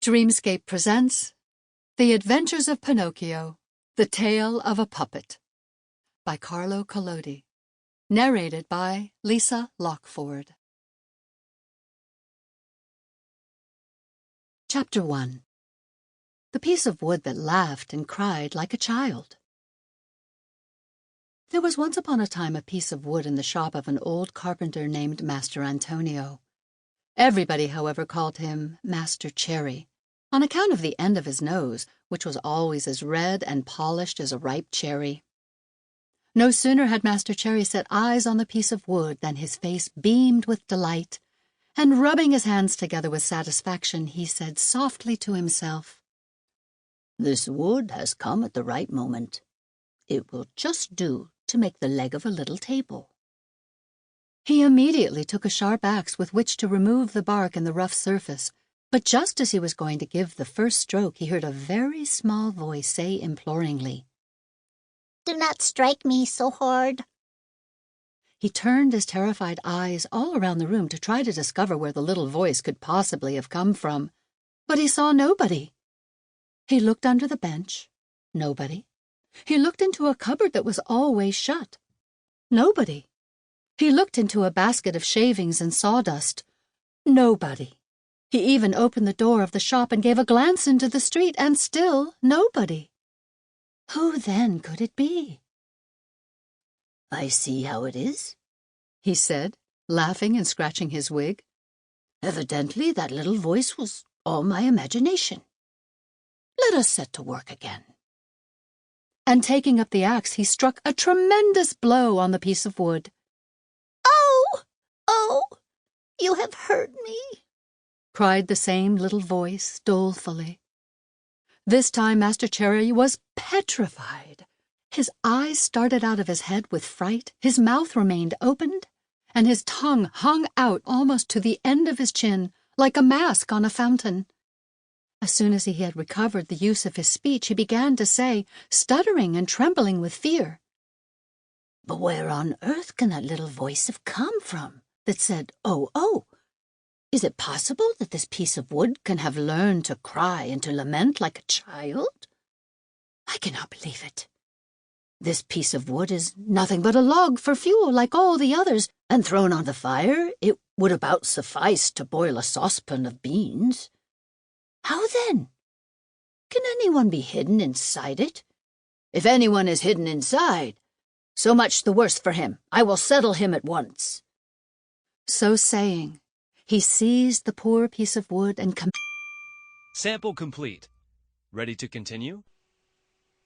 Dreamscape presents The Adventures of Pinocchio, The Tale of a Puppet by Carlo Collodi, narrated by Lesa Lockford. Chapter 1. The Piece of Wood That Laughed and Cried Like a Child. There was once upon a time a piece of wood in the shop of an old carpenter named Master Antonio. Everybody, however, called him Master Cherry, on account of the end of his nose, which was always as red and polished as a ripe cherry. No sooner had Master Cherry set eyes on the piece of wood than his face beamed with delight, and rubbing his hands together with satisfaction, he said softly to himself, "This wood has come at the right moment. It will just do to make the leg of a little table." He immediately took a sharp axe with which to remove the bark and the rough surface, but just as he was going to give the first stroke, he heard a very small voice say imploringly, "Do not strike me so hard." He turned his terrified eyes all around the room to try to discover where the little voice could possibly have come from, but he saw nobody. He looked under the bench. Nobody. He looked into a cupboard that was always shut. Nobody. He looked into a basket of shavings and sawdust. Nobody. He even opened the door of the shop and gave a glance into the street, and still nobody. Who then could it be? "I see how it is," he said, laughing and scratching his wig. "Evidently that little voice was all my imagination. Let us set to work again." And taking up the axe, he struck a tremendous blow on the piece of wood. "Oh, oh, you have hurt me," cried the same little voice dolefully. This time Master Cherry was petrified. His eyes started out of his head with fright, his mouth remained opened, and his tongue hung out almost to the end of his chin, like a mask on a fountain. As soon as he had recovered the use of his speech, he began to say, stuttering and trembling with fear, "But where on earth can that little voice have come from that said, 'Oh, oh'? Is it possible that this piece of wood can have learned to cry and to lament like a child? I cannot believe it. This piece of wood is nothing but a log for fuel like all the others, and thrown on the fire it would about suffice to boil a saucepan of beans. How then? Can anyone be hidden inside it? If anyone is hidden inside, so much the worse for him. I will settle him at once." So saying, he seized the poor piece of wood and Sample complete. Ready to continue?